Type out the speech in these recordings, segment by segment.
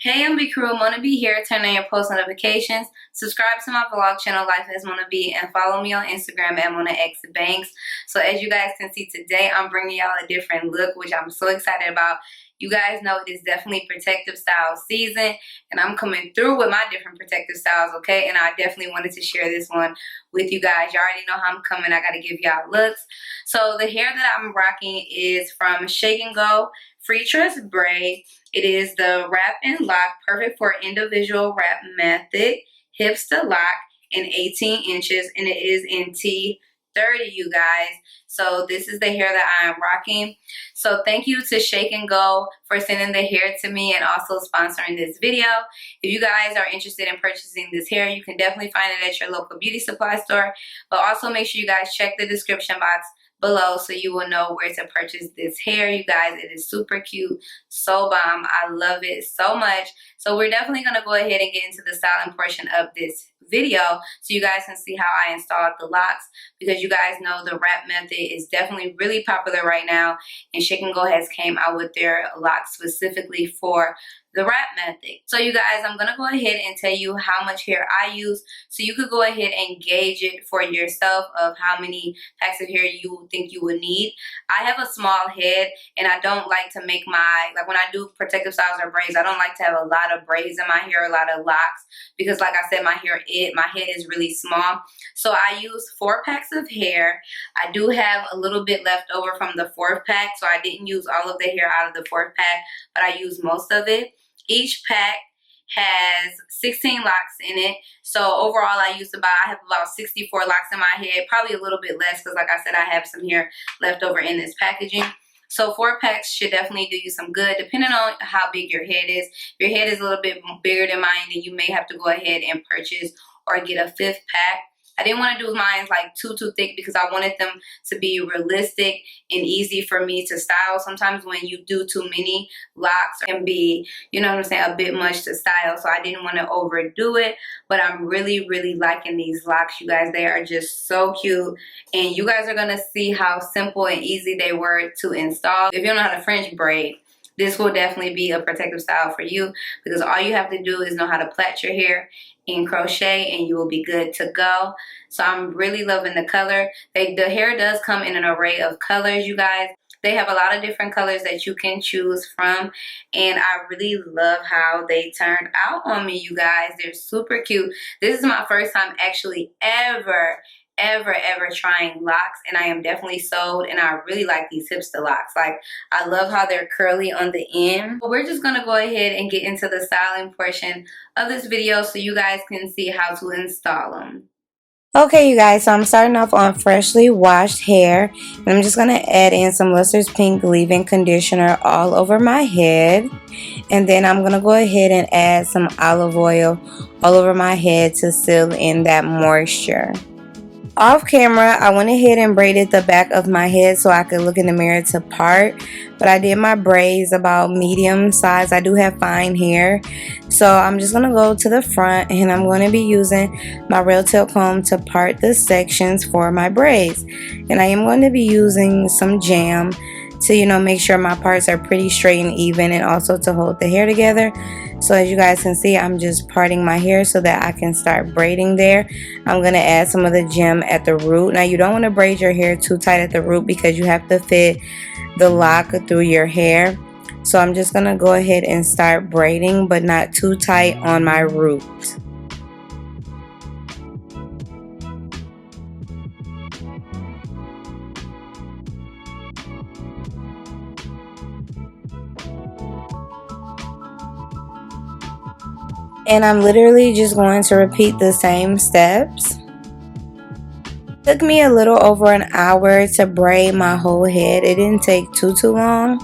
Hey MB crew, Mona B here. Turn on your post notifications. Subscribe to my vlog channel, Life as Mona B, and follow me on Instagram at Mona X Banks. So as you guys can see today, I'm bringing y'all a different look, which I'm so excited about. You guys know it is definitely protective style season, and I'm coming through with my different protective styles, okay? And I definitely wanted to share this one with you guys. You already know how I'm coming. I got to give y'all looks. So the hair that I'm rocking is from Shake and Go Free Trust Braid. It is the wrap and lock, perfect for individual wrap method, Hipsta Loc in 18 inches, and it is in T30, you guys. So this is the hair that I am rocking. So thank you to Shake and Go for sending the hair to me and also sponsoring this video. If you guys are interested in purchasing this hair, you can definitely find it at your local beauty supply store. But also make sure you guys check the description box below so you will know where to purchase this hair. You guys, it is super cute, so bomb. I love it so much. So we're definitely going to go ahead and get into the styling portion of this video so you guys can see how I installed the locks, because you guys know the wrap method is definitely really popular right now, and Shake and Go has came out with their locks specifically for the wrap method. So you guys, I'm gonna go ahead and tell you how much hair I use so you could go ahead and gauge it for yourself of how many packs of hair you think you would need. I have a small head, and I don't like to make my, like when I do protective styles or braids, I don't like to have a lot of braids in my hair, a lot of locks, because like I said, my head is really small. So I use 4 packs of hair. I do have a little bit left over from the 4th pack, so I didn't use all of the hair out of the 4th pack, but I used most of it. Each pack has 16 locks in it. So overall I have about 64 locks in my head, probably a little bit less because like I said, I have some hair left over in this packaging. So 4 packs should definitely do you some good, depending on how big your head is. If your head is a little bit bigger than mine, then you may have to go ahead and purchase or get a 5th pack. I didn't want to do mine like too thick because I wanted them to be realistic and easy for me to style. Sometimes when you do too many locks, it can be, you know what I'm saying, a bit much to style. So I didn't want to overdo it, but I'm really, really liking these locks, you guys. They are just so cute, and you guys are going to see how simple and easy they were to install. If you don't know how to French braid, this will definitely be a protective style for you, because all you have to do is know how to plait your hair in crochet and you will be good to go. So I'm really loving the color. The hair does come in an array of colors, you guys. They have a lot of different colors that you can choose from, and I really love how they turned out on me, you guys. They're super cute. This is my first time actually ever trying locks, and I am definitely sold, and I really like these Hipsta locks. Like, I love how they're curly on the end. But we're just gonna go ahead and get into the styling portion of this video so you guys can see how to install them. Okay, you guys, so I'm starting off on freshly washed hair, and I'm just going to add in some Luster's Pink leave-in conditioner all over my head, and then I'm going to go ahead and add some olive oil all over my head to seal in that moisture. Off camera, I went ahead and braided the back of my head so I could look in the mirror to part, but I did my braids about medium size. I do have fine hair, so I'm just going to go to the front, and I'm going to be using my rail tail comb to part the sections for my braids. And I am going to be using some jam to, you know, make sure my parts are pretty straight and even, and also to hold the hair together. So as you guys can see, I'm just parting my hair so that I can start braiding there. I'm going to add some of the gem at the root. Now, you don't want to braid your hair too tight at the root because you have to fit the lock through your hair. So I'm just going to go ahead and start braiding, but not too tight on my root. And I'm literally just going to repeat the same steps. It took me a little over an hour to braid my whole head. It didn't take too long.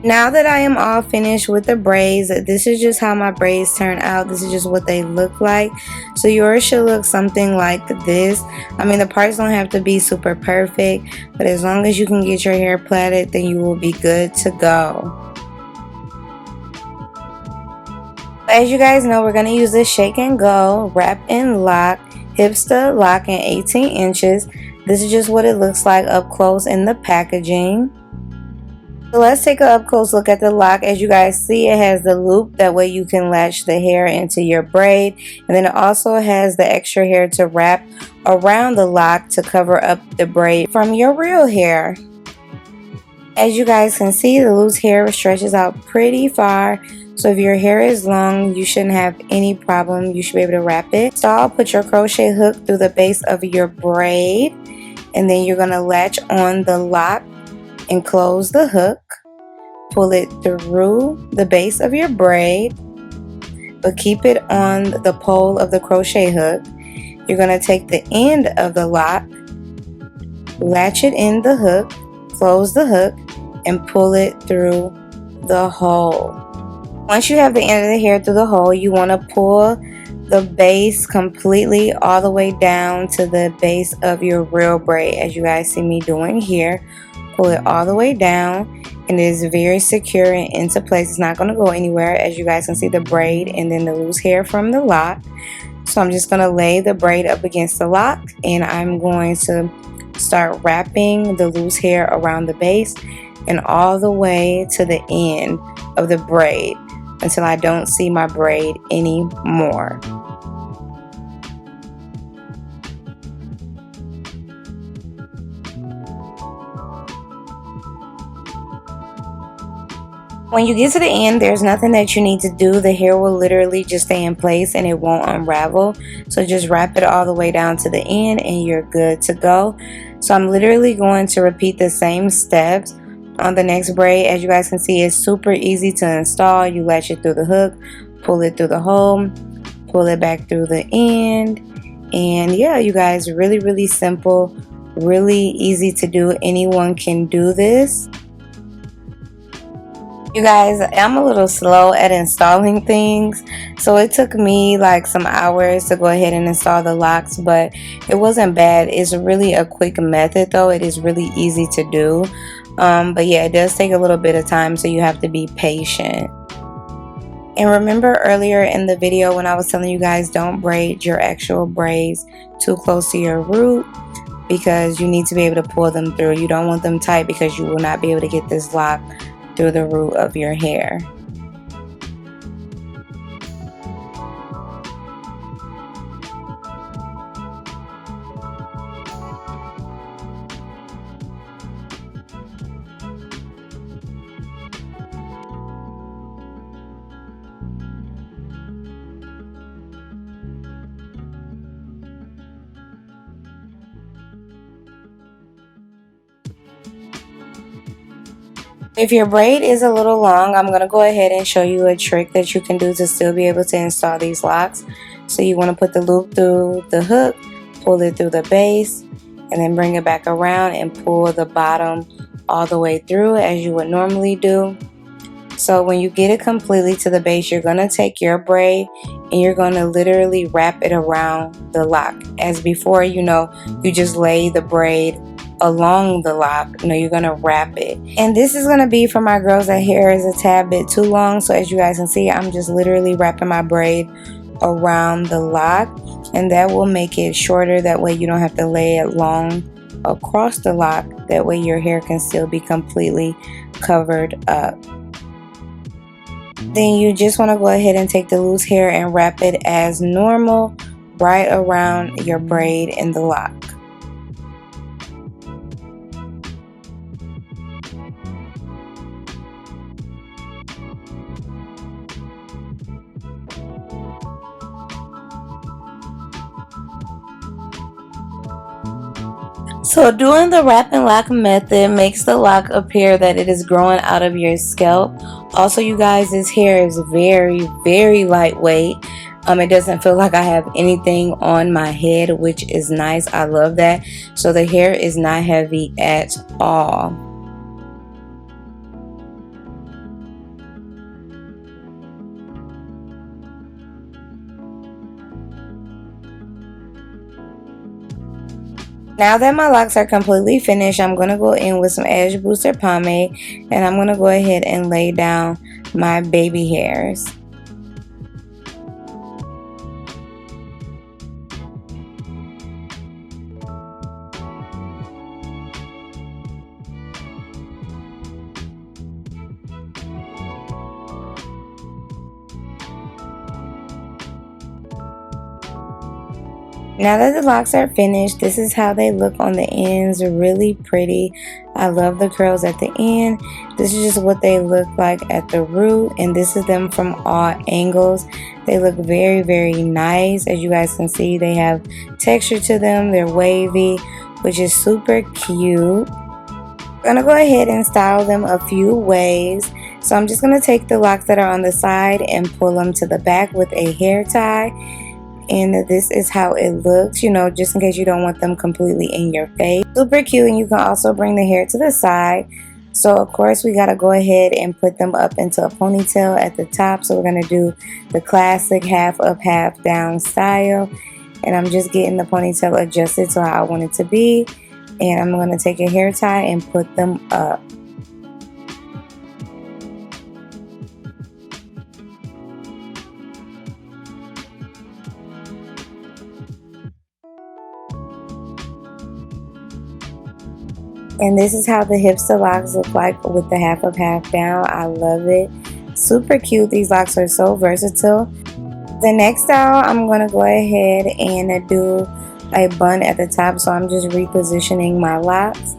Now that I am all finished with the braids, this is just how my braids turn out. This is just what they look like. So yours should look something like this. I mean, the parts don't have to be super perfect, but as long as you can get your hair plaited, then you will be good to go. As you guys know, we're going to use this Shake and Go Wrap and Lock Hipsta Loc in 18 inches. This is just what it looks like up close in the packaging. So let's take an up close look at the lock. As you guys see, it has the loop, that way you can latch the hair into your braid, and then it also has the extra hair to wrap around the lock to cover up the braid from your real hair. As you guys can see, the loose hair stretches out pretty far, so if your hair is long, you shouldn't have any problem. You should be able to wrap it. So I'll put your crochet hook through the base of your braid, and then you're going to latch on the lock and close the hook. Pull it through the base of your braid, but keep it on the pole of the crochet hook. You're going to take the end of the lock, latch it in the hook, close the hook, and pull it through the hole. Once you have the end of the hair through the hole, you want to pull the base completely all the way down to the base of your real braid, as you guys see me doing here. Pull it all the way down, and it is very secure and into place. It's not going to go anywhere. As you guys can see, the braid and then the loose hair from the lock. So I'm just going to lay the braid up against the lock, and I'm going to start wrapping the loose hair around the base and all the way to the end of the braid until I don't see my braid anymore. When you get to the end, there's nothing that you need to do. The hair will literally just stay in place and it won't unravel. So just wrap it all the way down to the end and you're good to go. So I'm literally going to repeat the same steps on the next braid. As you guys can see, it's super easy to install. You latch it through the hook, pull it through the hole, pull it back through the end. And yeah, you guys, really simple, really easy to do. Anyone can do this. You guys, I'm a little slow at installing things, so it took me like some hours to go ahead and install the locks, but it wasn't bad. It's really a quick method though. It is really easy to do, but yeah, it does take a little bit of time, so you have to be patient. And remember earlier in the video when I was telling you guys, don't braid your actual braids too close to your root, because you need to be able to pull them through. You don't want them tight because you will not be able to get this lock through the root of your hair. If your braid is a little long, I'm going to go ahead and show you a trick that you can do to still be able to install these locks. So you want to put the loop through the hook, pull it through the base, and then bring it back around and pull the bottom all the way through as you would normally do. So when you get it completely to the base, you're going to take your braid and you're going to literally wrap it around the lock. As before, you know, you just lay the braid along the lock. No, you're gonna wrap it. And this is gonna be for my girls that hair is a tad bit too long. So as you guys can see, I'm just literally wrapping my braid around the lock, and that will make it shorter. That way you don't have to lay it long across the lock. That way your hair can still be completely covered up. Then you just want to go ahead and take the loose hair and wrap it as normal right around your braid in the lock. So doing the wrap and lock method makes the lock appear that it is growing out of your scalp. Also, you guys, this hair is very lightweight. It doesn't feel like I have anything on my head, which is nice. I love that. So the hair is not heavy at all. Now that my locks are completely finished, I'm going to go in with some edge booster pomade, and I'm going to go ahead and lay down my baby hairs. Now that the locks are finished, this is how they look on the ends. Really pretty. I love the curls at the end. This is just what they look like at the root, and this is them from all angles. They look very, very nice. As you guys can see, they have texture to them. They're wavy, which is super cute. I'm gonna go ahead and style them a few ways. So I'm just gonna take the locks that are on the side and pull them to the back with a hair tie. And this is how it looks, you know, just in case you don't want them completely in your face. Super cute, and you can also bring the hair to the side. So of course we gotta go ahead and put them up into a ponytail at the top. So we're gonna do the classic half up, half down style. And I'm just getting the ponytail adjusted to how I want it to be. And I'm gonna take a hair tie and put them up. And this is how the Hipsta Locs look like with the half up, half down. I love it. Super cute. These locks are so versatile. The next style, I'm going to go ahead and do a bun at the top. So I'm just repositioning my locks.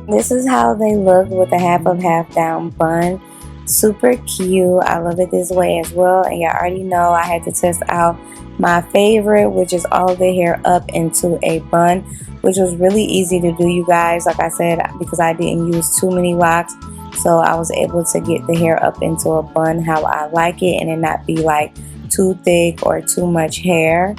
This is how they look with a half up, half down bun. Super cute. I love it this way as well. And you already know I had to test out my favorite, which is all of the hair up into a bun, which was really easy to do, you guys. Like I said, because I didn't use too many locks, so I was able to get the hair up into a bun how I like it, and it not be like too thick or too much hair.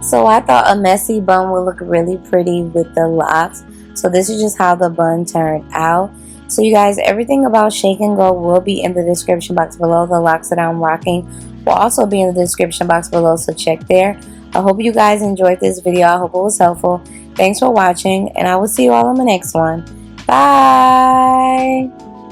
So I thought a messy bun would look really pretty with the locks. So this is just how the bun turned out. So you guys, everything about Shake and Go will be in the description box below. The locks that I'm rocking will also be in the description box below, so check there. I hope you guys enjoyed this video. I hope it was helpful. Thanks for watching, and I will see you all on the next one. Bye!